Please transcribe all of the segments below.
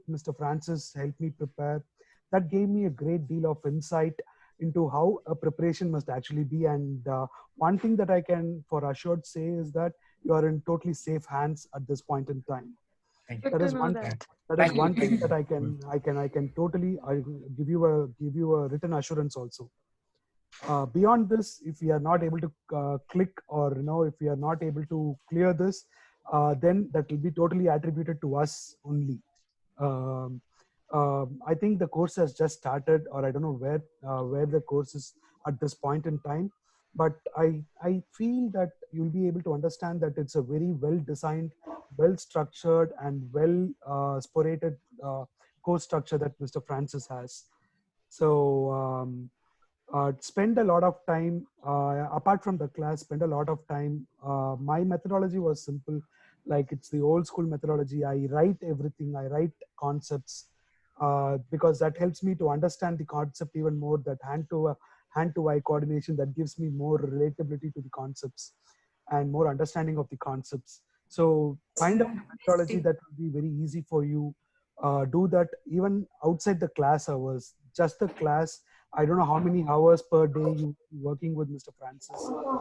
Mr. Francis helped me prepare. That gave me a great deal of insight into how a preparation must actually be. And one thing that I can for assured say is that you are in totally safe hands at this point in time. That is one thing that I can totally give you a written assurance also. Beyond this, if we are not able to click, or if we are not able to clear this, then that will be totally attributed to us only. I think the course has just started, or I don't know where the course is at this point in time, but I feel that you'll be able to understand that it's a very well designed, well structured, and well sported course structure that Mr. Francis has. So spend a lot of time apart from the class, spend a lot of time. My methodology was simple, like it's the old school methodology. I write everything, I write concepts, because that helps me to understand the concept even more. That hand to eye coordination, that gives me more relatability to the concepts and more understanding of the concepts. So find out a methodology that will be very easy for you. Do that even outside the class hours. Just the class, I don't know how many hours per day you working with Mr. Francis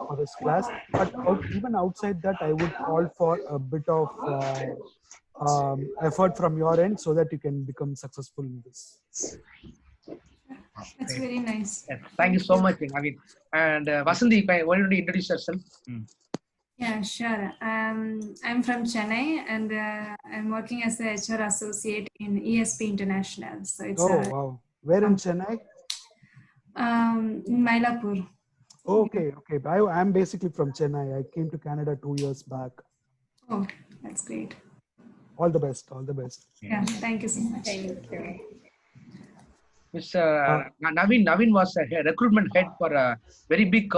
for this class, but even outside that, I would call for a bit of effort from your end so that you can become successful in this. That's very nice. Yes. Thank you so much, Navin. And Vasanthi, why don't you introduce yourself? Yeah, sure. I'm from Chennai, and I'm working as a HR associate in ESP International. So it's wow. Where in Chennai? In Mylapore. Okay. I'm basically from Chennai. I came to Canada 2 years back. Oh, that's great. All the best. All the best. Yeah, thank you so much. Thank you. Mr. Navin was a recruitment head for a very big,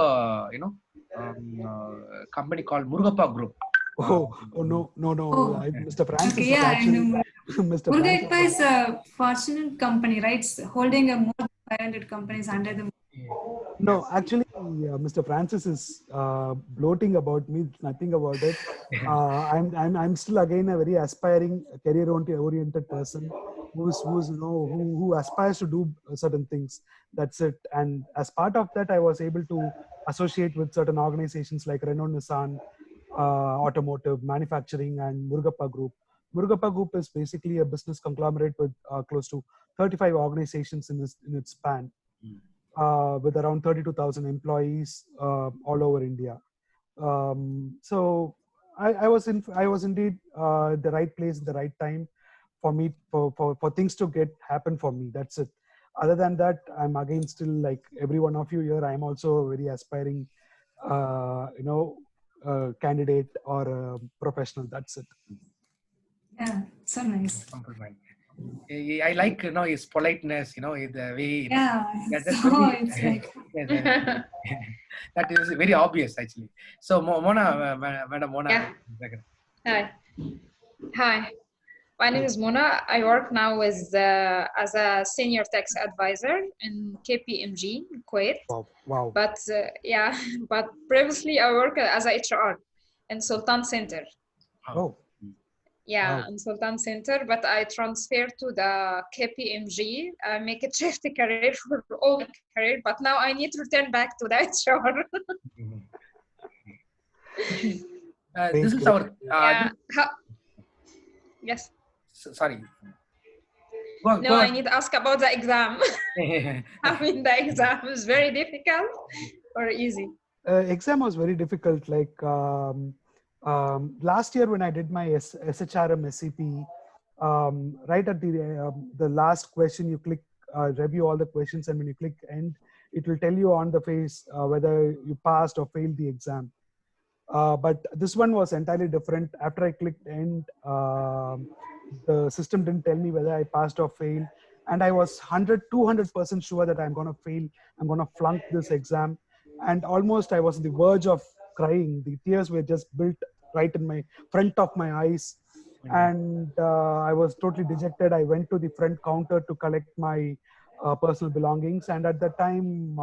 company called Murugappa Group. No. Oh. Mr. Francis Okay, yeah, actually. Mr. Murugappa is a fortunate company, right? It's holding a more than 500 companies under the. No, actually, Mr. Francis is bloating about me. Nothing about it. I'm still again a very aspiring, career-oriented person who aspires to do certain things. That's it. And as part of that, I was able to associate with certain organizations like Renault Nissan, Automotive, Manufacturing, and Murugappa Group. Murugappa Group is basically a business conglomerate with close to 35 organizations in its span. With around 32,000 employees all over India. So I was indeed the right place at the right time for me for things to happen for me. That's it. Other than that, I'm again still like every one of you here. I'm also a very aspiring, candidate or professional. That's it. Yeah, so nice. I like his politeness, the way. Yeah, it's like that is very obvious actually. So Mona, Madam Mona. Yeah. Hi. My name is Mona. I work now as a senior tax advisor in KPMG, Kuwait. Wow. But but previously I worked as a HR in Sultan Center. Oh. Yeah, Wow. in Sultan Center, but I transferred to the KPMG. I make a shift career for all the career, but now I need to return back to the HR. This is our. Yes. Sorry. No, I need to ask about the exam. I mean, the exam is very difficult or easy? Exam was very difficult. Like last year when I did my SHRM-SCP, right at the last question, you click review all the questions, and when you click end, it will tell you on the face whether you passed or failed the exam. But this one was entirely different. After I clicked end, the system didn't tell me whether I passed or failed. And I was 200% sure that I'm going to fail. I'm going to flunk this exam. And almost I was on the verge of crying. The tears were just built right in my front of my eyes. And I was totally dejected. I went to the front counter to collect my personal belongings. And at that time,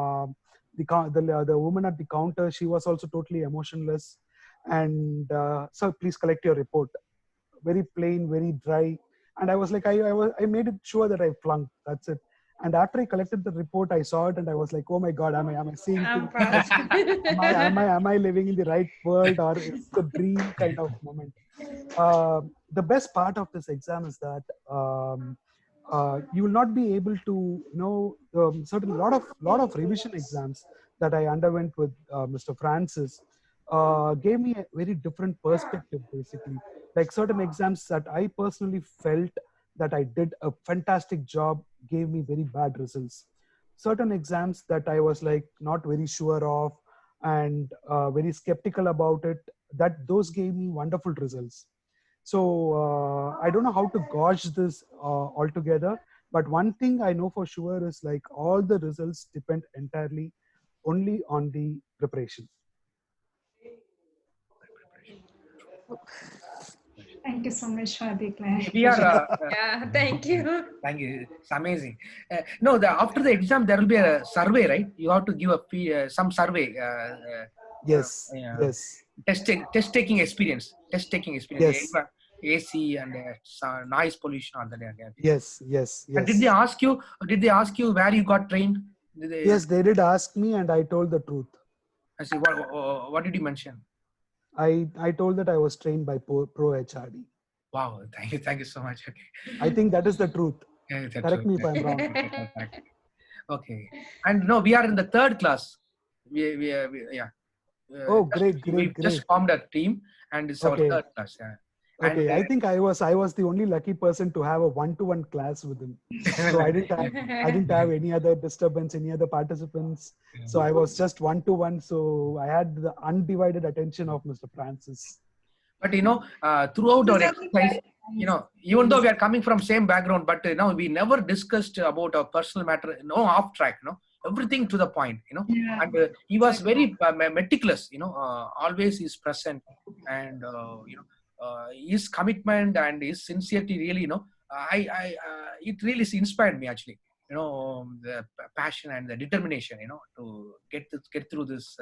the woman at the counter, she was also totally emotionless. And sir, please collect your report. Very plain, very dry. And I was like, I made it sure that I flunked. That's it. And after I collected the report, I saw it and I was like, oh my God, am I seeing I'm things? proud. Am I living in the right world, or it's the dream kind of moment? The best part of this exam is that you will not be able to certain lot of revision exams that I underwent with Mr. Francis gave me a very different perspective. Basically, like certain exams that I personally felt that I did a fantastic job gave me very bad results. Certain exams that I was like not very sure of and very skeptical about it, that those gave me wonderful results. So I don't know how to gauge this altogether, but one thing I know for sure is like all the results depend entirely only on the preparation. Thank you so much for the clarification. We are. Yeah, thank you. Thank you. It's amazing. No, after the exam there will be a survey, right? You have to give some survey. Yes. Yes. Test taking experience. Yes. AC and noise pollution on the day. Yes. And did they ask you? Did they ask you where you got trained? Yes, they did ask me, and I told the truth. I see. What did you mention? I told that I was trained by PROHRD. Wow, thank you so much. Okay. I think that is the truth. Yeah, Correct me if I'm wrong. Okay. And no, we are in the third class. Yeah. Oh, great. We just formed a team, and it's our third class. Yeah. Okay, and, I think I was the only lucky person to have a one-to-one class with him. So I didn't have any other disturbance, any other participants. So I was just one-to-one. So I had the undivided attention of Mr. Francis. But throughout our exercise, even though we are coming from same background, but we never discussed about our personal matter. No off track. Everything to the point. Yeah. And he was very meticulous. Always is present, and his commitment and his sincerity really, it really inspired me actually. The passion and the determination, to get through this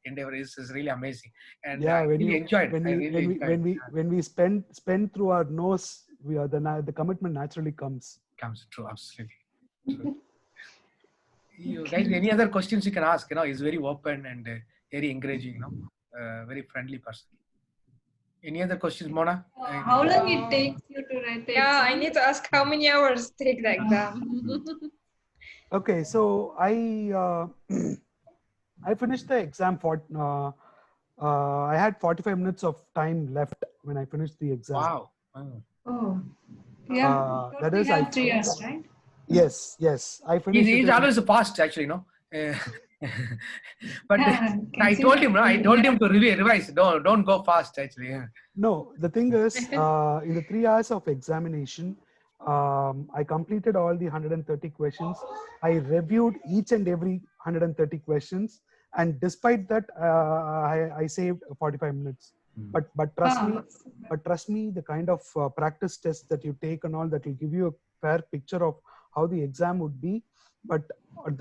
endeavor is really amazing. And yeah, I really enjoyed. When we spend through our nose, the commitment naturally comes. True, absolutely. True. You guys, any other questions you can ask? He's very open and very encouraging. Very friendly person. Any other questions, Mona? How long it takes you to write the exam? I need to ask how many hours take the exam. Okay, so I finished the exam for I had 45 minutes of time left when I finished the exam. Wow. Oh, yeah. That is, I 3 years, right? Yes. I finished. He's always fast, actually, But I told him to revise. Don't go fast, actually. Yeah. No, the thing is, in the 3 hours of examination, I completed all the 130 questions. I reviewed each and every 130 questions, and despite that, I saved 45 minutes. But trust me, the kind of practice tests that you take and all that will give you a fair picture of how the exam would be. But at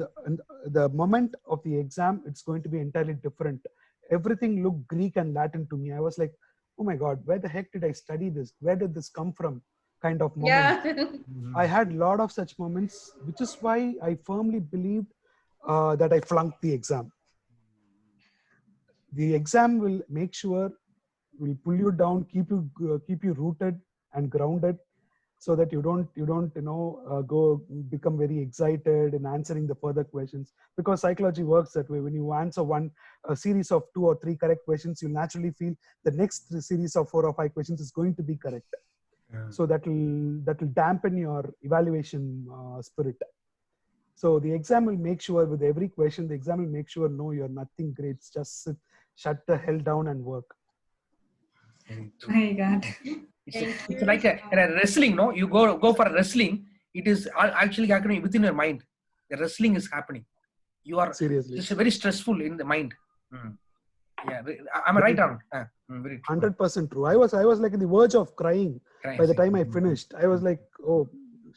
the moment of the exam, it's going to be entirely different. Everything looked Greek and Latin to me. I was like, oh my God, where the heck did I study this? Where did this come from? Kind of moment. Yeah. I had a lot of such moments, which is why I firmly believed that I flunked the exam. The exam will make sure, will pull you down, keep you rooted and grounded, so that you don't go become very excited in answering the further questions, because psychology works that way. When you answer a series of 2 or 3 correct questions, you naturally feel the next series of 4 or 5 questions is going to be correct. Yeah. So that will dampen your evaluation spirit. So the exam will make sure, with every question, the exam will make sure, no, you're nothing great. Just sit, shut the hell down and work. My God. It's like a wrestling, no? You go for wrestling. It is actually happening within your mind. The wrestling is happening. You are seriously. It's very stressful in the mind. Yeah, am I right on? Very true. 100% true. I was like in the verge of crying by the time I finished. I was like, oh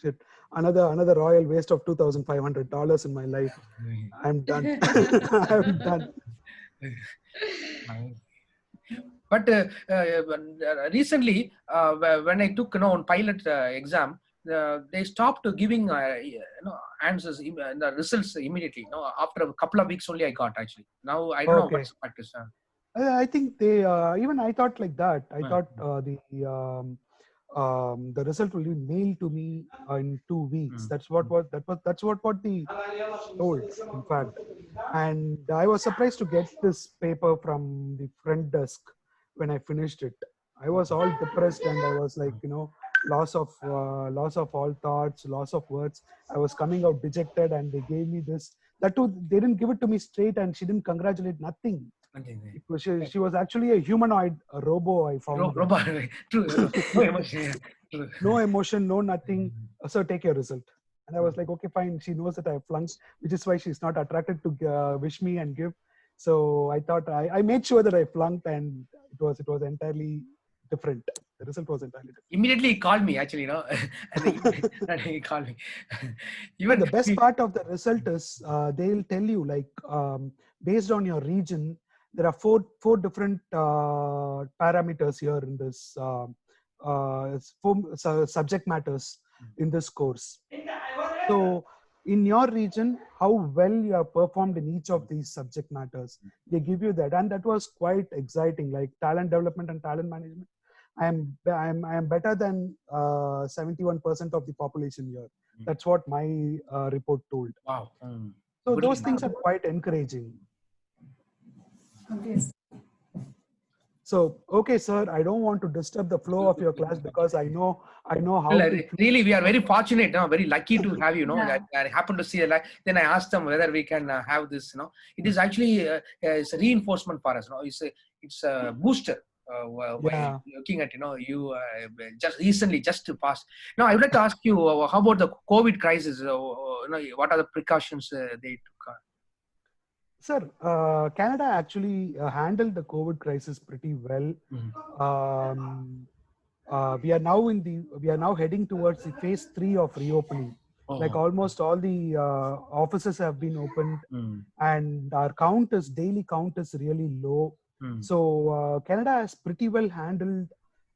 shit, another royal waste of $2,500 in my life. I'm done. I'm done. But recently, when I took one pilot exam, they stopped giving answers, the results immediately. After a couple of weeks only I got actually. Now I don't know Okay. what's the practice. I think they even I thought like that. I thought the result will be mailed to me in 2 weeks. That's what the told, in fact. And I was surprised to get this paper from the front desk when I finished it. I was all depressed and I was like, loss of all thoughts, loss of words. I was coming out dejected, and they gave me this. That too, they didn't give it to me straight, and she didn't congratulate, nothing. It was, she was actually a humanoid, a robo. I found Robot, true. No emotion. Yeah. True. No emotion, no nothing. So take your result. And I was like, okay, fine. She knows that I flunked, which is why she's not attracted to wish me and give. So I thought I made sure that I flunked, and it was entirely different. The result was entirely different. Immediately he called me actually, and he called me. Even the best part of the result is they'll tell you, like, based on your region, there are four different parameters here in this subject matters in this course. So in your region, how well you have performed in each of these subject matters, they give you that. And that was quite exciting, like talent development and talent management. I am better than 71% of the population here. That's what my report told. Wow. So those things are quite encouraging. Okay. So, okay, sir, I don't want to disturb the flow of your class, because I know how. Well, really, we are very fortunate, very lucky to have you. Yeah. I happened to see it. Then I asked them whether we can have this. It is actually it's a reinforcement for us. It's a booster. Yeah. Looking at you just recently just passed. Now I would like to ask you, how about the COVID crisis? What are the precautions they took? Sir, Canada actually handled the COVID crisis pretty well. We are now heading towards the phase 3 of reopening. Like almost all the offices have been opened, and our daily count is really low. So Canada has pretty well handled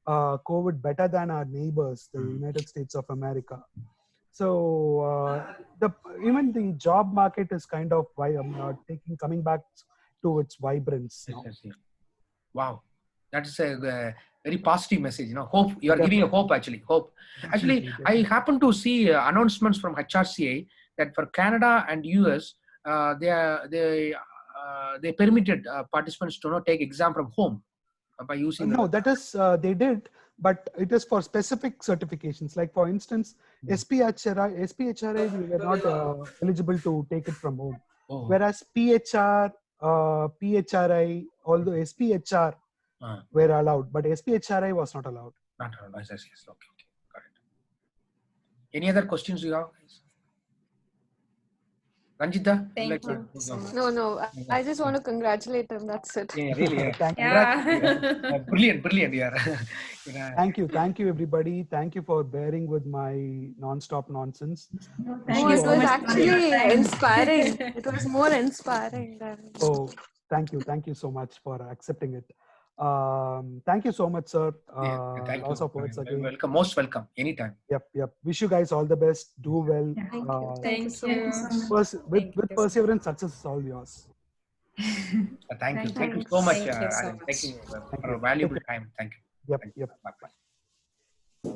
COVID better than our neighbors, the United States of America. So even the job market is kind of coming back to its vibrance now. Wow, that's a very positive message. Hope. You are giving a hope, actually. Hope. Actually, I happen to see announcements from HRCA that for Canada and US, they permitted participants to take exam from home by using. No, that is they did, but it is for specific certifications. Like for instance, SPHRi, we were not eligible to take it from home. Whereas PHRi, although SPHR were allowed, but SPHRi was not allowed. Not allowed. Yes. Okay. Got it. Any other questions you have, guys? Ranjita? Thank you. No. I just want to congratulate him. That's it. Yeah, really. Yeah. Brilliant. Yeah. Thank you, everybody. Thank you for bearing with my non-stop nonsense. Thank No, you it so was much. actually inspiring. It was more inspiring than. Oh, thank you so much for accepting it. Thank you so much, sir. Thank Lots you. of words again. Welcome, most welcome. Anytime. Yep. Wish you guys all the best. Do well. Thank you so much. With perseverance, success is all yours. Thank you so much. Thank you so much. Thank you for your valuable time. Thank you. Yep. Bye.